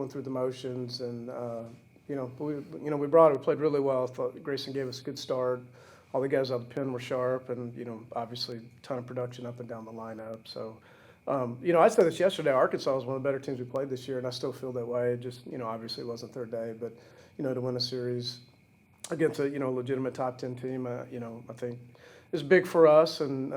going through the motions, and we brought it. We played really well. I thought Grayson gave us a good start. All the guys out of the pen were sharp, and obviously a ton of production up and down the lineup. So, I said this yesterday. Arkansas was one of the better teams we played this year, and I still feel that way. It just obviously it wasn't their day, but to win a series against a legitimate top 10 team, I think is big for us. And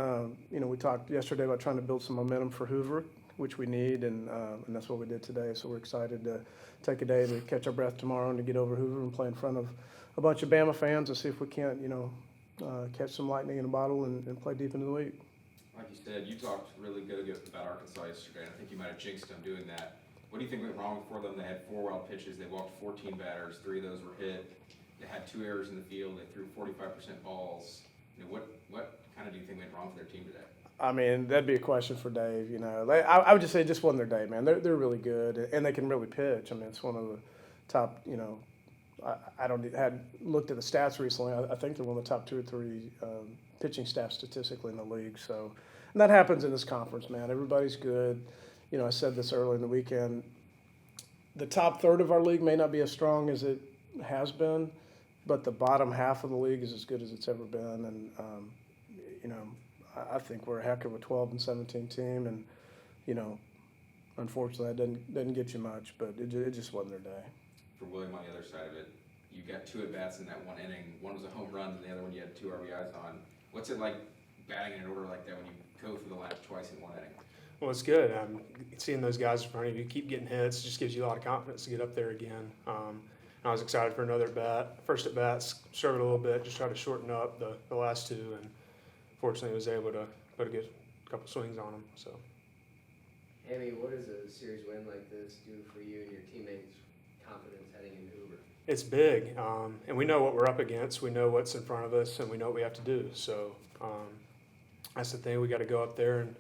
we talked yesterday about trying to build some momentum for Hoover, which we need, and that's what we did today. So we're excited to take a day to catch our breath tomorrow and to get over Hoover and play in front of a bunch of Bama fans and see if we can't catch some lightning in a bottle and play deep into the week. Like you said, you talked really good about Arkansas yesterday, and I think you might have jinxed them doing that. What do you think went wrong for them? They had 4 wild pitches. They walked 14 batters. 3 of those were hit. They had 2 errors in the field. They threw 45% balls. What kind of do you think went wrong for their team today? I mean, that'd be a question for Dave. I would just say it just wasn't their day, man. They're really good, and they can really pitch. I mean, it's one of the top. I had looked at the stats recently. I think they're one of the top 2 or 3 pitching staffs statistically in the league. So, and that happens in this conference, man. Everybody's good. I said this early in the weekend. The top third of our league may not be as strong as it has been, but the bottom half of the league is as good as it's ever been. And I think we're a heck of a 12 and 17 team, and unfortunately, that doesn't get you much. But it just wasn't their day. For William, on the other side of it, you got 2 at-bats in that one inning. One was a home run, and the other one you had 2 RBIs on. What's it like batting in an order like that when you go through the lineup twice in one inning? Well, it's good. Seeing those guys in front of you keep getting hits just gives you a lot of confidence to get up there again. I was excited for another at-bat. First at-bat, struggled a little bit, just tried to shorten up the last 2, and fortunately was able to put a couple swings on them. So, Amy, what does a series win like this do for you and your teammates' confidence heading into Hoover? it's big, and we know what we're up against. We know what's in front of us, and we know what we have to do. So that's the thing. We got to go up there and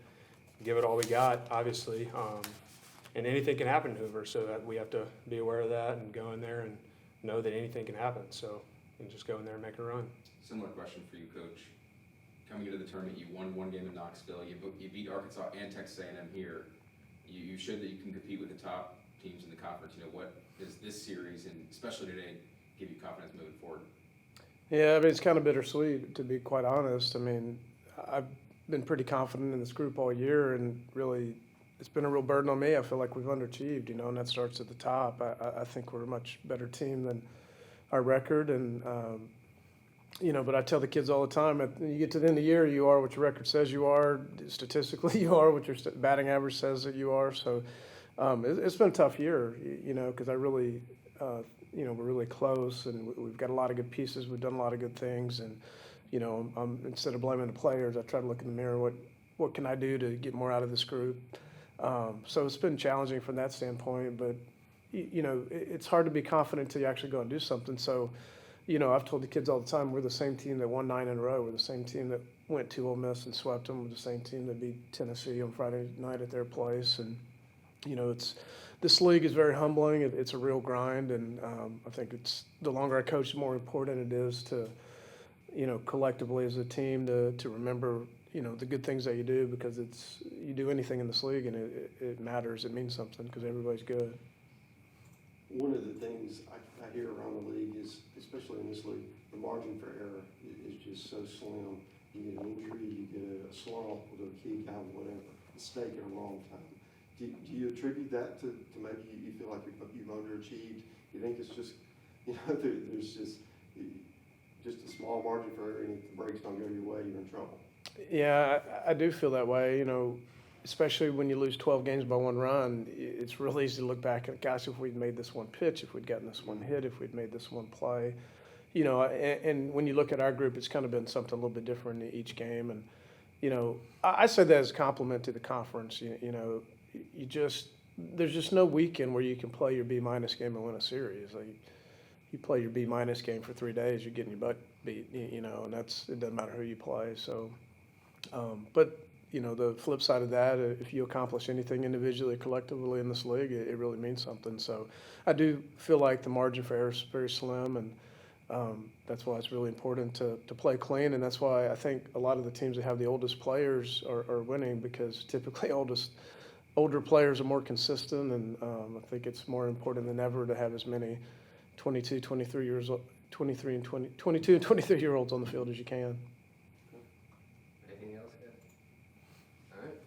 give it all we got, obviously. And anything can happen in Hoover, so that we have to be aware of that and go in there and know that anything can happen. So we can just go in there and make a run. Similar question for you, Coach. Coming into the tournament, you won 1 game in Knoxville. You beat Arkansas and Texas A&M here. You showed that you can compete with the top teams in the conference. What does this series, and especially today, give you confidence moving forward? Yeah, I mean, it's kind of bittersweet, to be quite honest. I mean, I've been pretty confident in this group all year, and really it's been a real burden on me. I feel like we've underachieved, and that starts at the top. I think we're a much better team than our record, and but I tell the kids all the time, you get to the end of the year, you are what your record says you are. Statistically, you are what your batting average says that you are. So it's been a tough year, because I really, we're really close, and we've got a lot of good pieces. We've done a lot of good things, and instead of blaming the players, I try to look in the mirror. What can I do to get more out of this group? So it's been challenging from that standpoint, but it's hard to be confident until you actually go and do something. So. I've told the kids all the time, we're the same team that won 9 in a row. We're the same team that went to Ole Miss and swept them. We're the same team that beat Tennessee on Friday night at their place. And, this league is very humbling. It's a real grind. And I think it's the longer I coach, the more important it is to, collectively as a team to remember, the good things that you do, because you do anything in this league and it matters. It means something because everybody's good. One of the things I hear around the league is, especially in this league, the margin for error is just so slim. You get an injury, you get a slump with a kick out, whatever, mistake at a wrong time. Do you attribute that to maybe you feel like you've underachieved? You think it's just, there's just a small margin for error, and if the breaks don't go your way, you're in trouble? Yeah, I do feel that way, especially when you lose 12 games by 1 run. It's real easy to look back at, gosh, if we'd made this one pitch, if we'd gotten this one hit, if we'd made this one play. And when you look at our group, it's kind of been something a little bit different in each game. And, I say that as a compliment to the conference. There's just no weekend where you can play your B-minus game and win a series. Like, you play your B-minus game for 3 days, you're getting your butt beat, and it doesn't matter who you play. So, but the flip side of that, if you accomplish anything individually or collectively in this league, it really means something. So I do feel like the margin for error is very slim, and that's why it's really important to play clean. And that's why I think a lot of the teams that have the oldest players are winning, because typically oldest older players are more consistent, and I think it's more important than ever to have as many 22, 23 years old, 23 and 20, 22 and 23-year-olds on the field as you can. Anything else, guys? All right.